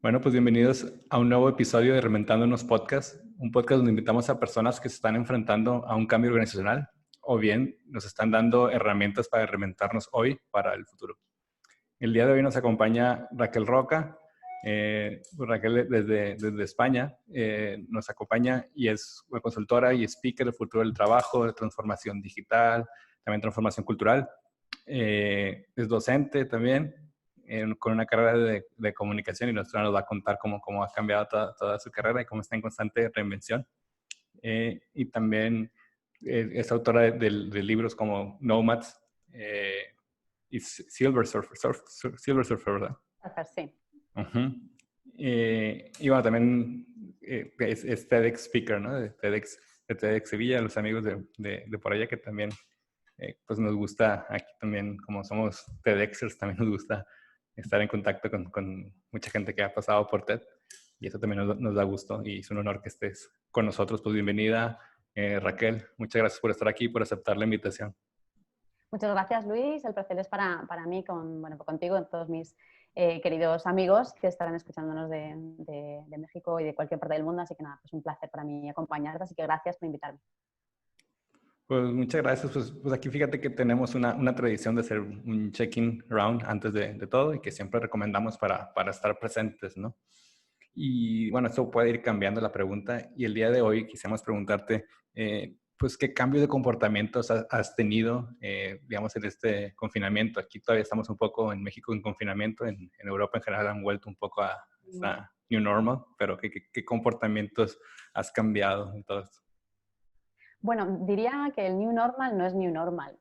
Bueno, pues bienvenidos a un nuevo episodio de Reinventándonos Podcast, un podcast donde invitamos a personas que se están enfrentando a un cambio organizacional o bien nos están dando herramientas para reinventarnos hoy para el futuro. El día de hoy nos acompaña Raquel Roca. Raquel desde España nos acompaña y es una consultora y speaker del futuro del trabajo, de transformación digital, también transformación cultural. Es docente también con una carrera de comunicación y nos va a contar cómo ha cambiado toda su carrera y cómo está en constante reinvención. Y también es autora de libros como Nomads y Silver Surfer, ¿verdad? Sí. Uh-huh. Y bueno, también es TEDx speaker, ¿no? De TEDx Sevilla, los amigos de por allá que también pues nos gusta aquí también, como somos TEDxers, también nos gusta estar en contacto con mucha gente que ha pasado por TED y eso también nos da gusto y es un honor que estés con nosotros. Pues bienvenida, Raquel. Muchas gracias por estar aquí y por aceptar la invitación. Muchas gracias, Luis. El placer es para mí, contigo, con todos mis queridos amigos que estarán escuchándonos de México y de cualquier parte del mundo. Así que nada, pues un placer para mí acompañarte. Así que gracias por invitarme. Pues muchas gracias. Pues aquí fíjate que tenemos una tradición de hacer un check-in round antes de todo y que siempre recomendamos para estar presentes, ¿no? Y bueno, esto puede ir cambiando la pregunta y el día de hoy quisiéramos preguntarte, pues, ¿qué cambio de comportamientos has tenido, digamos, en este confinamiento? Aquí todavía estamos un poco en México en confinamiento, en Europa en general han vuelto un poco a esta new normal, pero ¿qué comportamientos has cambiado en todo esto? Bueno, diría que el new normal no es new normal.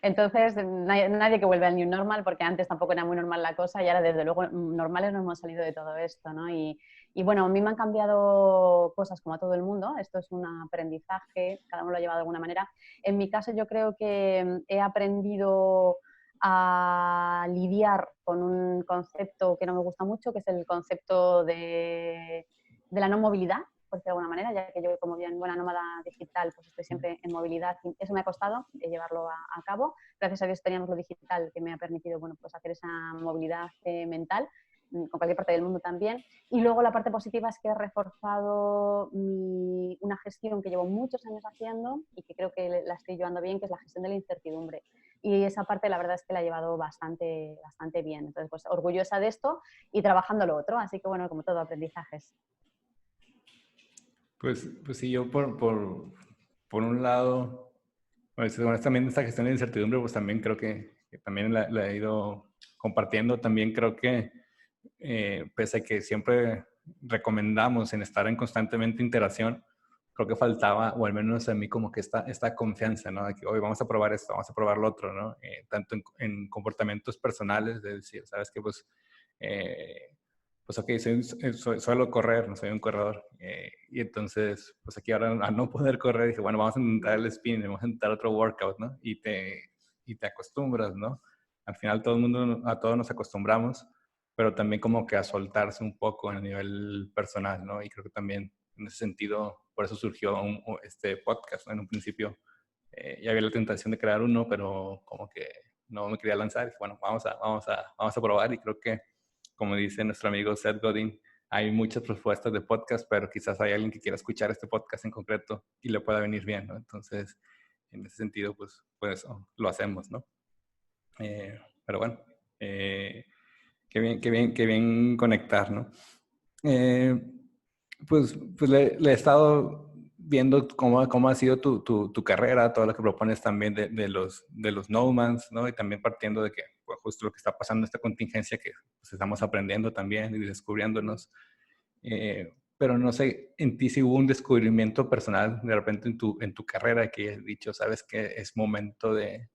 Entonces, nadie que vuelve al new normal, porque antes tampoco era muy normal la cosa y ahora, desde luego, normales no hemos salido de todo esto, ¿no? Y bueno, a mí me han cambiado cosas como a todo el mundo. Esto es un aprendizaje, cada uno lo ha llevado de alguna manera. En mi caso, yo creo que he aprendido a lidiar con un concepto que no me gusta mucho, que es el concepto de la no movilidad, por decirlo de alguna manera, ya que yo, como bien buena nómada digital, pues estoy siempre en movilidad y eso me ha costado llevarlo a cabo. Gracias a Dios teníamos lo digital que me ha permitido, bueno, pues hacer esa movilidad mental con cualquier parte del mundo también. Y luego la parte positiva es que he reforzado una gestión que llevo muchos años haciendo y que creo que la estoy llevando bien, que es la gestión de la incertidumbre. Y esa parte la verdad es que la he llevado bastante bien. Entonces, pues orgullosa de esto y trabajando lo otro. Así que bueno, como todo, aprendizajes. Pues sí, yo por un lado, pues también esta gestión de incertidumbre, pues también creo que también la he ido compartiendo. También creo que pese a que siempre recomendamos en estar en constantemente interacción, creo que faltaba, o al menos a mí, como que esta confianza, ¿no? De que hoy vamos a probar esto, vamos a probar lo otro, ¿no? Tanto en comportamientos personales, de decir, ¿sabes qué? Pues ok, suelo correr, no soy un corredor. Y entonces, pues aquí ahora a no poder correr, dije, bueno, vamos a intentar el spin, vamos a intentar otro workout, ¿no? Y te acostumbras, ¿no? Al final todo el mundo, a todos nos acostumbramos, pero también como que a soltarse un poco a nivel personal, ¿no? Y creo que también en ese sentido, por eso surgió este podcast, ¿no? En un principio ya había la tentación de crear uno, pero como que no me quería lanzar. Y dije, bueno, vamos a probar y creo que, como dice nuestro amigo Seth Godin, hay muchas propuestas de podcast, pero quizás hay alguien que quiera escuchar este podcast en concreto y le pueda venir bien, ¿no? Entonces, en ese sentido, pues lo hacemos, ¿no? Pero bueno, qué bien conectar, ¿no? Pues le he estado viendo cómo ha sido tu carrera, todo lo que propones también de los Nomads, ¿no? Y también partiendo de que pues, justo lo que está pasando, esta contingencia que pues, estamos aprendiendo también y descubriéndonos. Pero no sé, en ti si hubo un descubrimiento personal de repente en tu carrera que has dicho, sabes que es momento de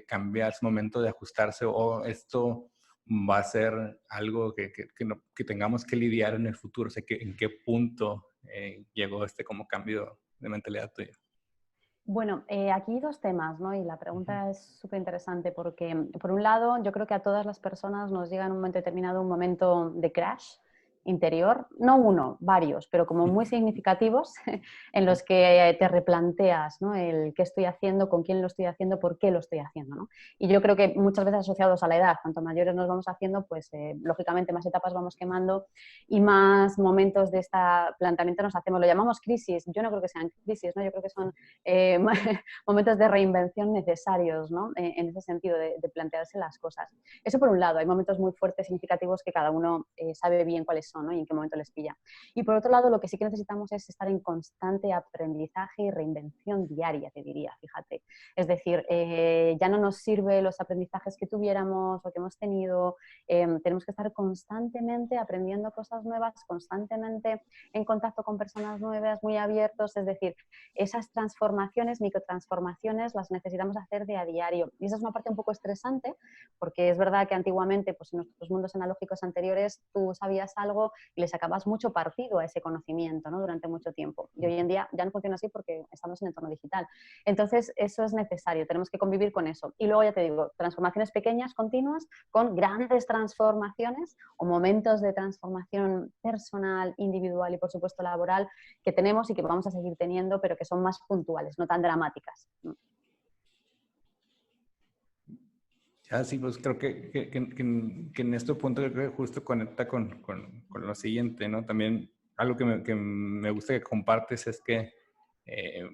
cambiar, es momento de ajustarse o esto va a ser algo que tengamos que lidiar en el futuro. O sea, ¿en qué punto llegó este como cambio de mentalidad tuya? Bueno, aquí hay dos temas, ¿no? Y la pregunta es súper interesante porque, por un lado, yo creo que a todas las personas nos llega en un momento determinado un momento de crash interior, no uno, varios, pero como muy significativos en los que te replanteas, ¿no? El qué estoy haciendo, con quién lo estoy haciendo, por qué lo estoy haciendo, ¿no? Y yo creo que muchas veces asociados a la edad, cuanto mayores nos vamos haciendo, pues lógicamente más etapas vamos quemando y más momentos de este planteamiento nos hacemos. Lo llamamos crisis, yo no creo que sean crisis, ¿no? Yo creo que son momentos de reinvención necesarios, ¿no? En ese sentido de plantearse las cosas. Eso por un lado, hay momentos muy fuertes, significativos que cada uno sabe bien cuáles son, ¿no? Y en qué momento les pilla. Y por otro lado, lo que sí que necesitamos es estar en constante aprendizaje y reinvención diaria, te diría, fíjate. Es decir, ya no nos sirve los aprendizajes que tuviéramos o que hemos tenido, tenemos que estar constantemente aprendiendo cosas nuevas, constantemente en contacto con personas nuevas, muy abiertos, es decir, esas transformaciones, microtransformaciones, las necesitamos hacer de a diario. Y esa es una parte un poco estresante, porque es verdad que antiguamente, pues en nuestros mundos analógicos anteriores, tú sabías algo y le sacabas mucho partido a ese conocimiento, ¿no? Durante mucho tiempo. Y hoy en día ya no funciona así porque estamos en entorno digital. Entonces, eso es necesario, tenemos que convivir con eso. Y luego, ya te digo, transformaciones pequeñas, continuas, con grandes transformaciones o momentos de transformación personal, individual y, por supuesto, laboral que tenemos y que vamos a seguir teniendo, pero que son más puntuales, no tan dramáticas. Ya, sí, pues creo que en este punto creo que justo conecta con lo siguiente, ¿no? También algo que me gusta que compartes es que eh,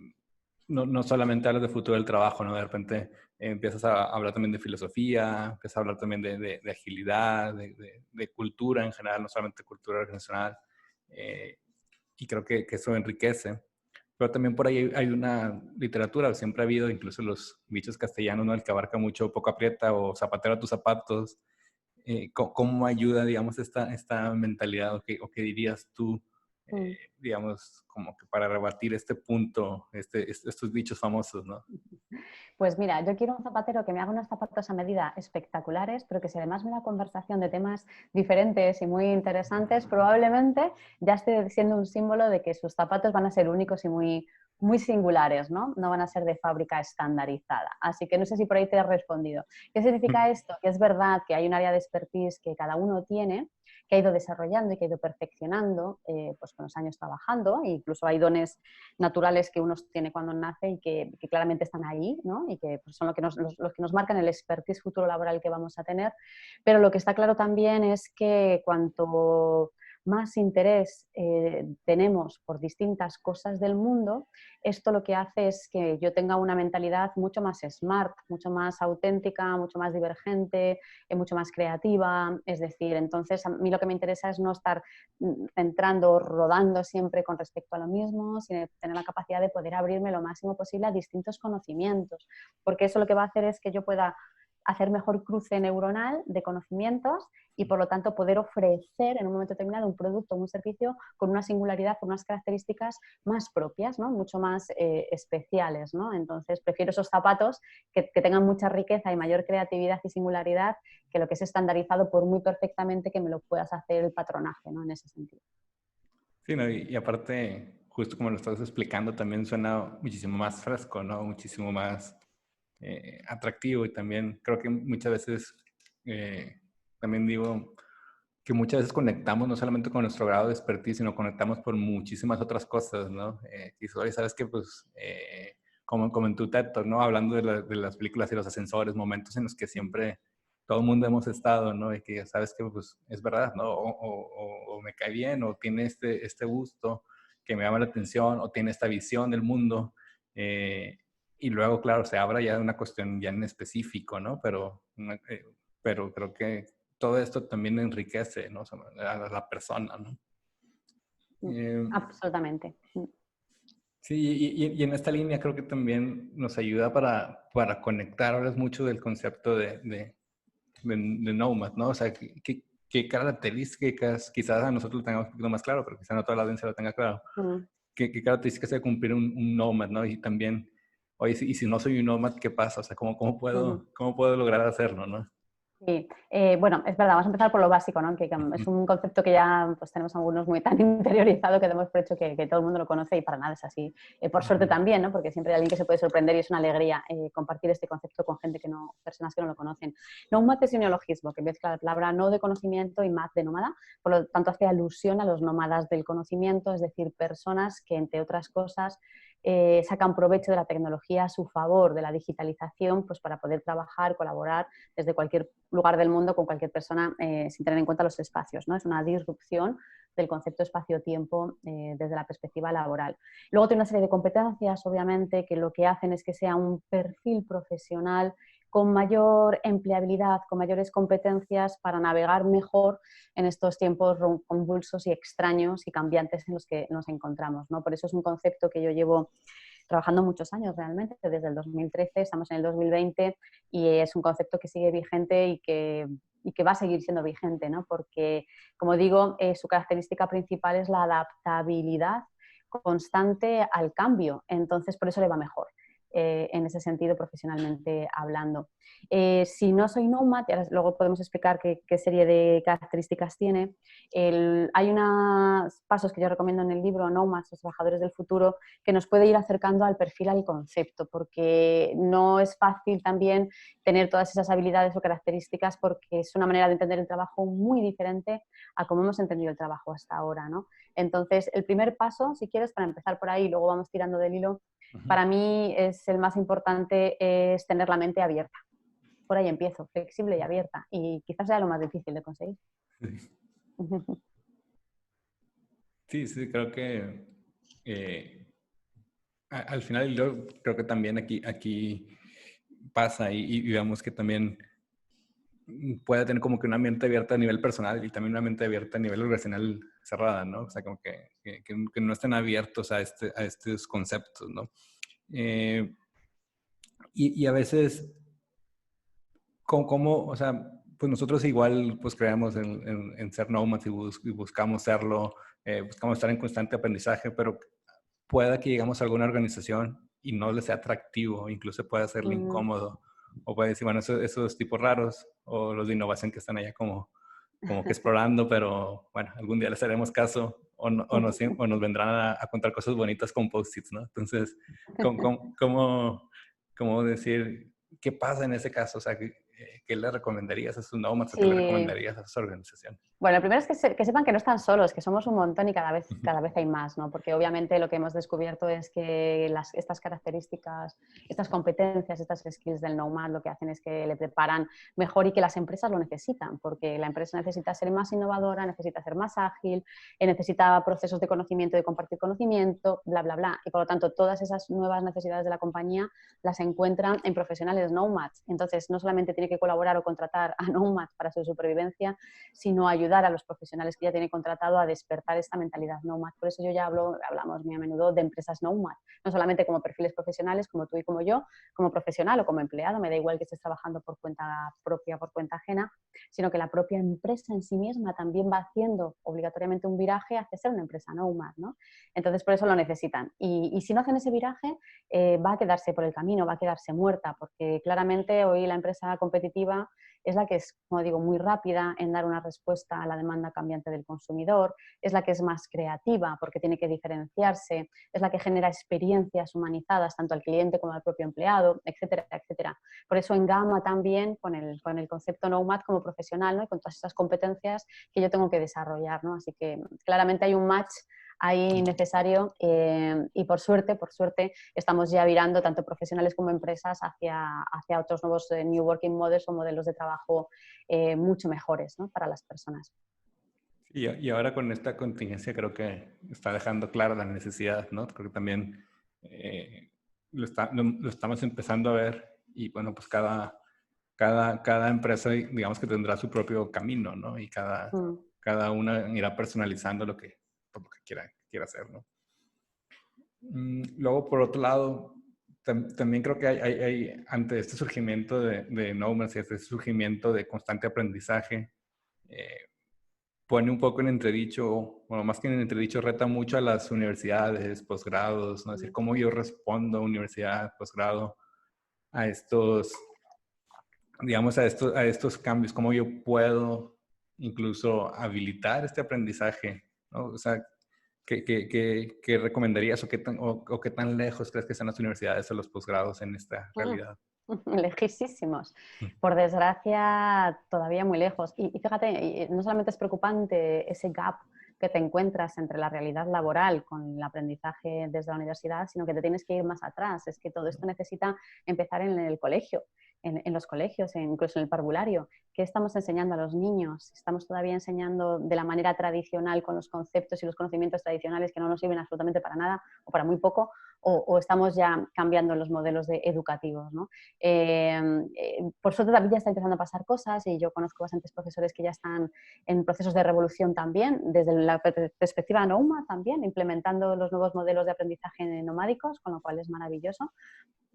no solamente hablas de futuro del trabajo, ¿no? De repente empiezas a hablar también de filosofía, empiezas a hablar también de agilidad, de cultura en general, no solamente cultura organizacional. eh, y creo que eso enriquece. Pero también por ahí hay una literatura, siempre ha habido, incluso los dichos castellanos, ¿no? El que abarca mucho, poco aprieta o zapatero a tus zapatos. ¿Cómo ayuda, digamos, esta mentalidad o qué dirías tú, digamos, como que para rebatir este punto, estos dichos famosos, ¿no? Pues mira, yo quiero un zapatero que me haga unos zapatos a medida espectaculares, pero que si además me da conversación de temas diferentes y muy interesantes, probablemente ya esté siendo un símbolo de que sus zapatos van a ser únicos y muy singulares, ¿no? No van a ser de fábrica estandarizada. Así que no sé si por ahí te he respondido. ¿Qué significa esto? Que es verdad que hay un área de expertise que cada uno tiene, que ha ido desarrollando y que ha ido perfeccionando pues con los años trabajando, e incluso hay dones naturales que uno tiene cuando nace y que claramente están ahí, ¿no? Y que pues, son los que nos marcan el expertise futuro laboral que vamos a tener. Pero lo que está claro también es que cuanto más interés tenemos por distintas cosas del mundo, esto lo que hace es que yo tenga una mentalidad mucho más smart, mucho más auténtica, mucho más divergente, mucho más creativa. Es decir, entonces a mí lo que me interesa es no estar centrando, rodando siempre con respecto a lo mismo, sino tener la capacidad de poder abrirme lo máximo posible a distintos conocimientos, porque eso lo que va a hacer es que yo pueda hacer mejor cruce neuronal de conocimientos y por lo tanto poder ofrecer en un momento determinado un producto o un servicio con una singularidad, con unas características más propias, ¿no? Mucho más especiales, ¿no? Entonces prefiero esos zapatos que tengan mucha riqueza y mayor creatividad y singularidad que lo que es estandarizado por muy perfectamente que me lo puedas hacer el patronaje, ¿no? En ese sentido. Sí, ¿no? Y aparte, justo como lo estás explicando, también suena muchísimo más fresco, ¿no? Muchísimo más atractivo y también creo que muchas veces, también digo que muchas veces conectamos no solamente con nuestro grado de expertise, sino conectamos por muchísimas otras cosas, ¿no? Y oye, sabes que pues, como en tu TED Talk, ¿no? Hablando de las películas y los ascensores, momentos en los que siempre todo el mundo hemos estado, ¿no? Y que sabes que pues es verdad, ¿no? O me cae bien, o tiene este gusto que me llama la atención, o tiene esta visión del mundo. Y luego, claro, se habla ya de una cuestión ya en específico, ¿no? Pero creo que todo esto también enriquece, ¿no? A la persona, ¿no? Eh, Absolutamente. sí, y en esta línea creo que también nos ayuda para conectar, ahora es mucho del concepto de Nomad, ¿no? O sea, ¿qué características, quizás a nosotros lo tengamos un poquito más claro, pero quizás no toda la audiencia lo tenga claro, Mm. qué características debe cumplir un Nomad, ¿no? Y también, oye, y si no soy un Nomad, ¿qué pasa? O sea, ¿cómo Ujú. puedo lograr hacerlo, ¿no? Sí, bueno, es verdad, vamos a empezar por lo básico, ¿no? Que es un concepto que ya pues, tenemos algunos muy tan interiorizado que damos por hecho que todo el mundo lo conoce y para nada es así. Por suerte también, ¿no? Porque siempre hay alguien que se puede sorprender y es una alegría compartir este concepto con gente que no, personas que no lo conocen. Nómada es un neologismo que mezcla la palabra no de conocimiento y mad de nómada, por lo tanto hace alusión a los nómadas del conocimiento, es decir, personas que entre otras cosas sacan provecho de la tecnología a su favor, de la digitalización, pues para poder trabajar, colaborar desde cualquier lugar del mundo con cualquier persona sin tener en cuenta los espacios, ¿no? Es una disrupción del concepto espacio-tiempo desde la perspectiva laboral. Luego tiene una serie de competencias, obviamente, que lo que hacen es que sea un perfil profesional con mayor empleabilidad, con mayores competencias para navegar mejor en estos tiempos convulsos y extraños y cambiantes en los que nos encontramos, ¿no? Por eso es un concepto que yo llevo trabajando muchos años realmente, desde el 2013, estamos en el 2020 y es un concepto que sigue vigente y que va a seguir siendo vigente, ¿no? Porque, como digo, su característica principal es la adaptabilidad constante al cambio, entonces por eso le va mejor. En ese sentido, profesionalmente hablando. Si no soy Nomad, luego podemos explicar qué serie de características tiene. Hay unos pasos que yo recomiendo en el libro, Nomads, los trabajadores del futuro, que nos puede ir acercando al perfil, al concepto, porque no es fácil también tener todas esas habilidades o características porque es una manera de entender el trabajo muy diferente a cómo hemos entendido el trabajo hasta ahora, ¿no? Entonces, el primer paso, si quieres, para empezar por ahí, luego vamos tirando del hilo, para mí es el más importante, es tener la mente abierta. Por ahí empiezo, flexible y abierta. Y quizás sea lo más difícil de conseguir. Sí, sí, creo que al final yo creo que también aquí pasa y vemos que también puede tener como que una mente abierta a nivel personal y también una mente abierta a nivel organizacional cerrada, ¿no? O sea, como que no estén abiertos a estos conceptos, ¿no? Y a veces, o sea, pues nosotros igual pues creemos en ser nómadas y buscamos serlo, buscamos estar en constante aprendizaje, pero pueda que llegamos a alguna organización y no les sea atractivo, incluso puede hacerle incómodo, o puede decir, bueno, esos tipos raros, o los de innovación que están allá como que explorando, pero bueno, algún día les haremos caso, o nos vendrán a contar cosas bonitas con post-its, ¿no? Entonces, ¿cómo decir qué pasa en ese caso? O sea, ¿qué le recomendarías a sus nómadas o qué le Sí. recomendarías a su organización? Bueno, lo primero es que sepan que no están solos, que somos un montón y cada vez hay más, ¿no? Porque obviamente lo que hemos descubierto es que estas características, estas competencias, estas skills del Nomad lo que hacen es que le preparan mejor y que las empresas lo necesitan, porque la empresa necesita ser más innovadora, necesita ser más ágil, necesita procesos de conocimiento, de compartir conocimiento, bla, bla, bla. Y por lo tanto, todas esas nuevas necesidades de la compañía las encuentran en profesionales Nomads. Entonces, no solamente tiene que colaborar o contratar a Nomads para su supervivencia, sino ayudar a los profesionales que ya tiene contratado a despertar esta mentalidad Nomad. Por eso yo ya hablamos muy a menudo de empresas Nomad, no solamente como perfiles profesionales, como tú y como yo, como profesional o como empleado, me da igual que estés trabajando por cuenta propia, por cuenta ajena, sino que la propia empresa en sí misma también va haciendo obligatoriamente un viraje hacia ser una empresa Nomad, ¿no? Entonces, por eso lo necesitan. Y si no hacen ese viraje, va a quedarse por el camino, va a quedarse muerta, porque claramente hoy la empresa competitiva es la que es, como digo, muy rápida en dar una respuesta a la demanda cambiante del consumidor, es la que es más creativa porque tiene que diferenciarse, es la que genera experiencias humanizadas tanto al cliente como al propio empleado, etcétera, etcétera. Por eso engama también con el concepto Nomad como profesional, ¿no? Y con todas esas competencias que yo tengo que desarrollar, ¿no? Así que claramente hay un match ahí necesario y por suerte estamos ya virando tanto profesionales como empresas hacia otros nuevos New Working Models o modelos de trabajo mucho mejores, ¿no? Para las personas. Y ahora con esta contingencia creo que está dejando clara la necesidad, ¿no? Creo que también lo estamos empezando a ver y bueno, pues cada empresa digamos que tendrá su propio camino, ¿no? Y cada una irá personalizando por lo que quiera hacer, ¿no? Luego, por otro lado, también creo que ante este surgimiento de Nomads y este surgimiento de constante aprendizaje, pone un poco en entredicho, bueno, más que en entredicho, reta mucho a las universidades, posgrados, ¿no? Es decir, cómo yo respondo a universidad, posgrado, a digamos, a estos cambios, cómo yo puedo incluso habilitar este aprendizaje, ¿no? O sea, ¿qué recomendarías o qué tan lejos crees que están las universidades o los posgrados en esta Mm, realidad? Lejísimos. Por desgracia, todavía muy lejos. Y fíjate, no solamente es preocupante ese gap que te encuentras entre la realidad laboral con el aprendizaje desde la universidad, sino que te tienes que ir más atrás. Es que todo esto necesita empezar en el colegio, en los colegios, incluso en el parvulario. ¿Qué estamos enseñando a los niños? ¿Estamos todavía enseñando de la manera tradicional con los conceptos y los conocimientos tradicionales que no nos sirven absolutamente para nada o para muy poco? ¿O estamos ya cambiando los modelos educativos, ¿no? Por suerte también ya está empezando a pasar cosas y yo conozco bastantes profesores que ya están en procesos de revolución también, desde la perspectiva NOMA también, implementando los nuevos modelos de aprendizaje nomádicos, con lo cual es maravilloso.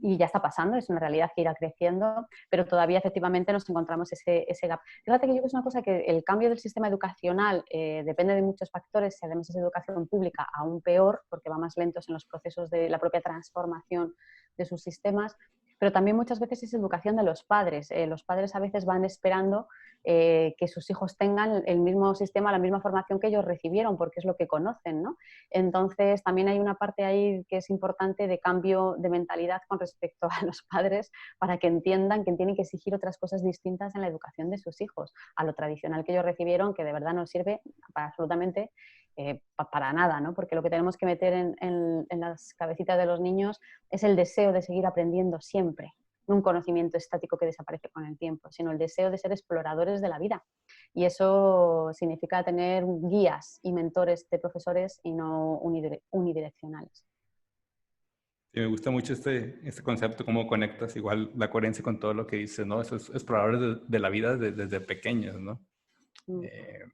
Y ya está pasando, es una realidad que irá creciendo, pero todavía efectivamente nos encontramos ese gap. Fíjate que yo creo que es una cosa que el cambio del sistema educacional depende de muchos factores, si además es educación pública aún peor, porque va más lentos en los procesos de la propia transformación de sus sistemas, pero también muchas veces es educación de los padres. Los padres a veces van esperando que sus hijos tengan el mismo sistema, la misma formación que ellos recibieron, porque es lo que conocen, ¿no? Entonces, también hay una parte ahí que es importante de cambio de mentalidad con respecto a los padres para que entiendan que tienen que exigir otras cosas distintas en la educación de sus hijos, a lo tradicional que ellos recibieron, que de verdad no sirve para absolutamente para nada, ¿no? Porque lo que tenemos que meter en las cabecitas de los niños es el deseo de seguir aprendiendo siempre, no un conocimiento estático que desaparece con el tiempo, sino el deseo de ser exploradores de la vida. Y eso significa tener guías y mentores de profesores y no unidireccionales. Sí, me gusta mucho este concepto, cómo conectas igual la coherencia con todo lo que dices, ¿no? Esos exploradores de la vida desde pequeños, ¿no? Mm. Eh,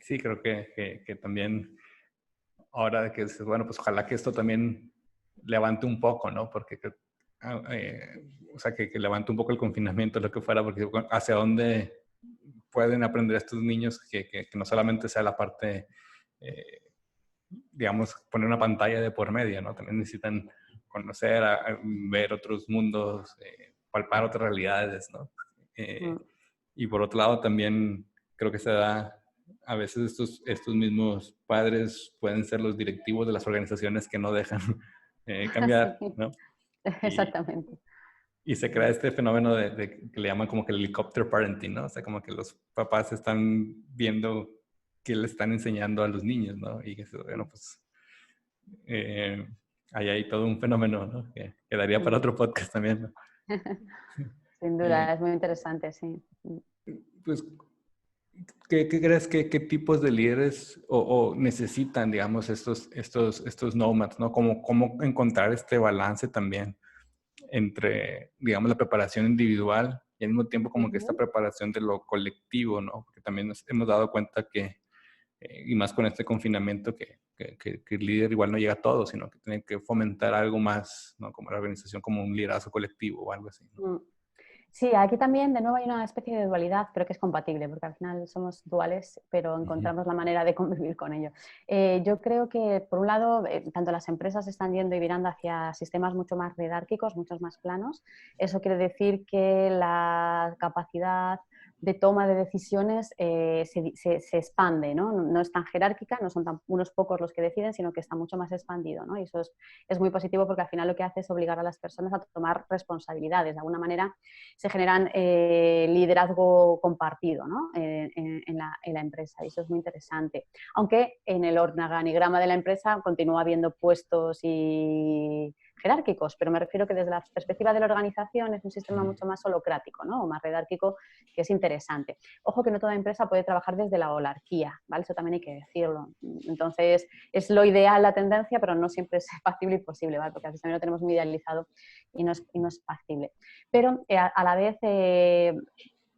sí, creo que también ahora de que dices, bueno, pues ojalá que esto también levante un poco, ¿no? Porque, o sea, que levante un poco el confinamiento, lo que fuera, porque hacia dónde pueden aprender estos niños que no solamente sea la parte, digamos, poner una pantalla de por medio, ¿no? También necesitan conocer, ver otros mundos, palpar otras realidades, ¿no? Mm. Y por otro lado también creo que se da, a veces estos mismos padres pueden ser los directivos de las organizaciones que no dejan Sí, cambiar, ¿no? Y, exactamente. y se crea este fenómeno de que le llaman como que el helicopter parenting, ¿no? O sea, como que los papás están viendo qué le están enseñando a los niños, ¿no? Y eso, bueno, pues eh, ahí hay todo un fenómeno, ¿no? Que daría para Mm. otro podcast también, ¿no? Sin duda, Eh, es muy interesante, sí. pues, ¿qué crees qué tipos de líderes o necesitan, digamos, estos nomads, ¿no? ¿Cómo encontrar este balance también entre, digamos, la preparación individual y al mismo tiempo como que esta Ujú. preparación de lo colectivo, ¿no? Porque también nos hemos dado cuenta que, y más con este confinamiento, que el líder igual no llega a todo, sino que tiene que fomentar algo más, ¿no? Como la organización, como un liderazgo colectivo o algo así, ¿no? Mm. Sí, aquí también de nuevo hay una especie de dualidad, pero que es compatible, porque al final somos duales, pero Ujú. encontramos la manera de convivir con ello. Yo creo que, por un lado, tanto las empresas están yendo y virando hacia sistemas mucho más redárquicos, muchos más planos. Eso quiere decir que la capacidad de toma de decisiones se expande, ¿no? No es tan jerárquica, no son tan unos pocos los que deciden, sino que está mucho más expandido, ¿no? Y eso es muy positivo porque al final lo que hace es obligar a las personas a tomar responsabilidades. De alguna manera se generan liderazgo compartido, ¿no? En la empresa y eso es muy interesante. Aunque en el organigrama de la empresa continúa habiendo puestos y jerárquicos, pero me refiero que desde la perspectiva de la organización es un sistema mucho más holocrático, ¿no? O más redárquico, que es interesante. Ojo que no toda empresa puede trabajar desde la holarquía, ¿vale? Eso también hay que decirlo. Entonces, es lo ideal la tendencia, pero no siempre es factible y posible, ¿vale? Porque a veces también lo tenemos muy idealizado y no es factible. Pero a la vez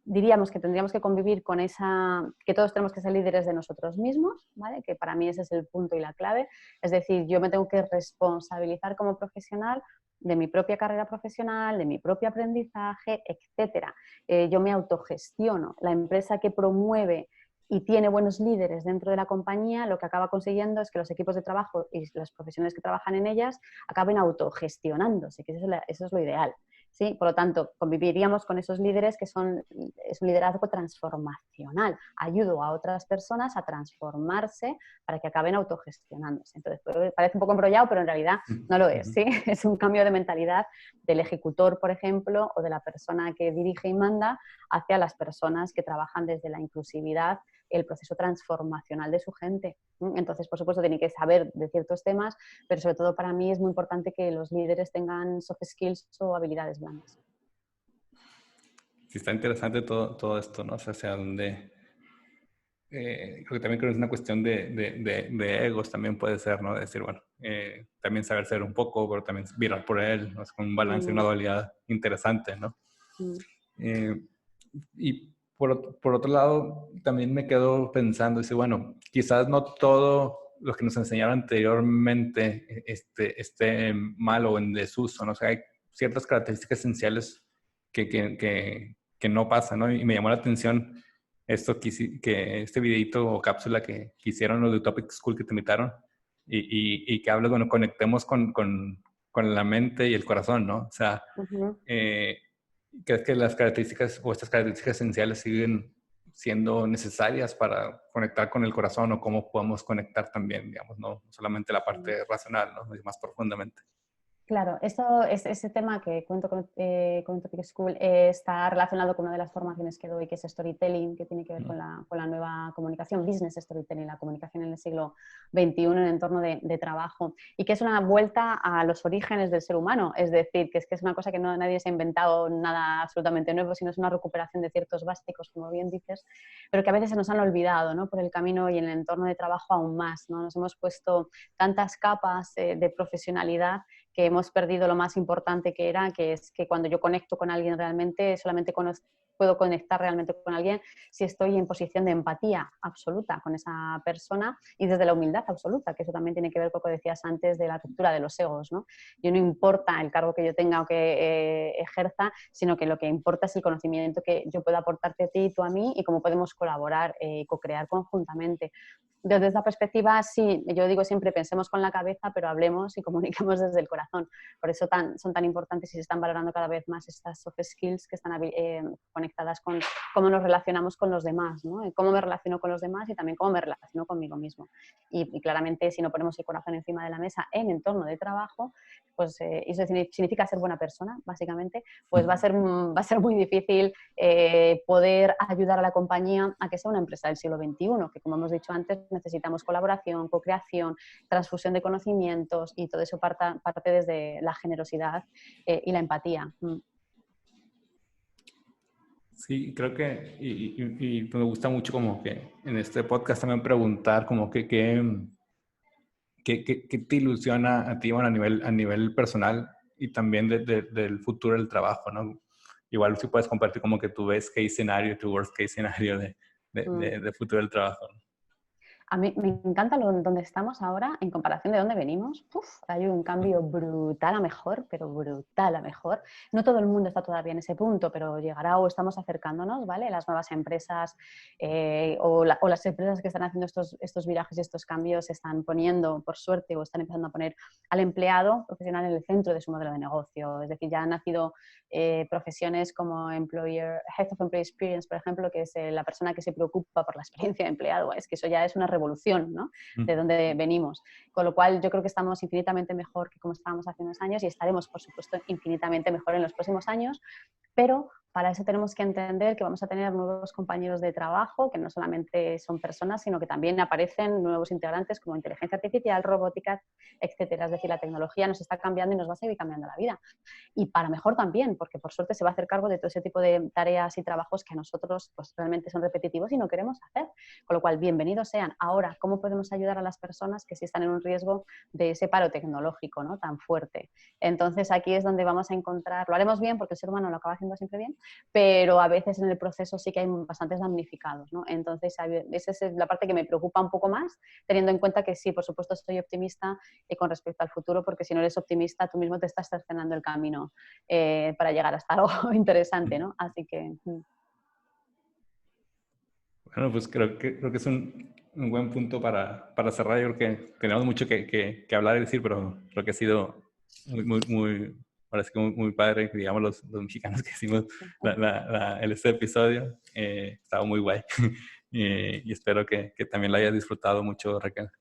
diríamos que tendríamos que convivir con esa, que todos tenemos que ser líderes de nosotros mismos, ¿vale? Que para mí ese es el punto y la clave. Es decir, yo me tengo que responsabilizar como profesional de mi propia carrera profesional, de mi propio aprendizaje, etcétera. Yo me autogestiono. La empresa que promueve y tiene buenos líderes dentro de la compañía, lo que acaba consiguiendo es que los equipos de trabajo y los profesionales que trabajan en ellas acaben autogestionándose, que eso es lo ideal. ¿sí? Por lo tanto, conviviríamos con esos líderes que es un liderazgo transformacional. Ayudo a otras personas a transformarse para que acaben autogestionándose. Entonces, parece un poco embrollado, pero en realidad no lo es, ¿sí? Es un cambio de mentalidad del ejecutor, por ejemplo, o de la persona que dirige y manda hacia las personas que trabajan desde la inclusividad, el proceso transformacional de su gente. Entonces, por supuesto, tiene que saber de ciertos temas, pero sobre todo para mí es muy importante que los líderes tengan soft skills o habilidades blandas. Sí, está interesante todo esto, ¿no? O sea, hacia dónde... creo que es una cuestión de egos también puede ser, ¿no? De decir, bueno, también saber ser un poco, pero también virar por él, ¿no? Es con un balance y una dualidad interesante, ¿no? Eh, y por otro lado, también me quedo pensando, dice, bueno, quizás no todo lo que nos enseñaron anteriormente esté mal o en desuso, ¿no? O sea, hay ciertas características esenciales que no pasan, ¿no? Y me llamó la atención esto que este videito o cápsula que hicieron los de Utopic School que te invitaron y que habla, bueno, conectemos con la mente y el corazón, ¿no? O sea, ¿crees que las características o estas características esenciales siguen siendo necesarias para conectar con el corazón o cómo podemos conectar también, digamos, no solamente la parte racional, ¿no? Más profundamente? Claro, ese tema que cuento con Topic School está relacionado con una de las formaciones que doy, que es storytelling, que tiene que ver con la nueva comunicación, business storytelling, la comunicación en el siglo XXI en entorno de trabajo, y que es una vuelta a los orígenes del ser humano, es decir, que es una cosa que nadie se ha inventado nada absolutamente nuevo, sino es una recuperación de ciertos básicos, como bien dices, pero que a veces se nos han olvidado, ¿no? Por el camino y en el entorno de trabajo aún más, ¿no? Nos hemos puesto tantas capas de profesionalidad que hemos perdido lo más importante que era, que es que cuando yo conecto con alguien realmente, solamente puedo conectar realmente con alguien si estoy en posición de empatía absoluta con esa persona y desde la humildad absoluta, que eso también tiene que ver con lo que decías antes de la ruptura de los egos, ¿no? Yo no importa el cargo que yo tenga o que ejerza, sino que lo que importa es el conocimiento que yo pueda aportarte a ti y tú a mí y cómo podemos colaborar y co-crear conjuntamente. Desde esta perspectiva, sí, yo digo siempre pensemos con la cabeza, pero hablemos y comuniquemos desde el corazón. Por eso son tan importantes y se están valorando cada vez más estas soft skills que están conectadas con cómo nos relacionamos con los demás, ¿no? Cómo me relaciono con los demás y también cómo me relaciono conmigo mismo. Y claramente, si no ponemos el corazón encima de la mesa en entorno de trabajo, pues eso significa ser buena persona, básicamente, pues va a ser muy difícil poder ayudar a la compañía a que sea una empresa del siglo XXI, que como hemos dicho antes, necesitamos colaboración, co-creación, transfusión de conocimientos y todo eso parte desde la generosidad y la empatía. Sí, creo que, y me gusta mucho como que en este podcast también preguntar como que qué te ilusiona a ti, bueno, a nivel personal y también del futuro del trabajo, ¿no? Igual si puedes compartir como que tu best case scenario, tu worst case scenario de futuro del trabajo, ¿no? A mí me encanta donde estamos ahora en comparación de dónde venimos. Hay un cambio brutal a mejor, pero brutal a mejor. No todo el mundo está todavía en ese punto, pero llegará o estamos acercándonos, ¿vale? Las nuevas empresas o las empresas que están haciendo estos virajes y estos cambios se están poniendo, por suerte, o están empezando a poner al empleado profesional en el centro de su modelo de negocio. Es decir, ya han nacido profesiones como Head of Employee Experience, por ejemplo, que es la persona que se preocupa por la experiencia de empleado. Es que eso ya es una revolución, ¿no? De dónde venimos. Con lo cual yo creo que estamos infinitamente mejor que como estábamos hace unos años y estaremos, por supuesto, infinitamente mejor en los próximos años, pero para eso tenemos que entender que vamos a tener nuevos compañeros de trabajo, que no solamente son personas, sino que también aparecen nuevos integrantes como inteligencia artificial, robótica, etcétera. Es decir, la tecnología nos está cambiando y nos va a seguir cambiando la vida. Y para mejor también, porque por suerte se va a hacer cargo de todo ese tipo de tareas y trabajos que a nosotros pues, realmente son repetitivos y no queremos hacer. Con lo cual, bienvenidos sean. Ahora, ¿cómo podemos ayudar a las personas que sí están en un riesgo de ese paro tecnológico, ¿no? Tan fuerte? Entonces, aquí es donde vamos a encontrar, lo haremos bien porque el ser humano lo acaba haciendo siempre bien, pero a veces en el proceso sí que hay bastantes damnificados, ¿no? Entonces, esa es la parte que me preocupa un poco más, teniendo en cuenta que sí, por supuesto, estoy optimista con respecto al futuro, porque si no eres optimista, tú mismo te estás cercenando el camino para llegar hasta algo interesante, ¿no? Así que... Bueno, pues creo que es un buen punto para cerrar. Yo creo que tenemos mucho que hablar y decir, pero creo que ha sido muy Parece que muy, muy padre, digamos, los mexicanos que hicimos este episodio. Estaba muy guay. Y espero que también lo hayas disfrutado mucho, Raquel.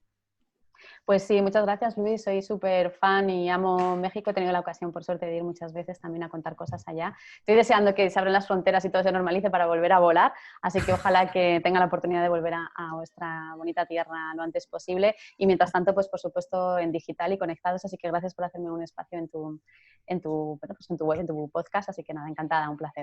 Pues sí, muchas gracias, Luis. Soy súper fan y amo México. He tenido la ocasión, por suerte, de ir muchas veces también a contar cosas allá. Estoy deseando que se abran las fronteras y todo se normalice para volver a volar, así que ojalá que tenga la oportunidad de volver a vuestra bonita tierra lo antes posible. Y mientras tanto, pues por supuesto, en digital y conectados. Así que gracias por hacerme un espacio en tu web, en tu podcast. Así que nada, encantada, un placer.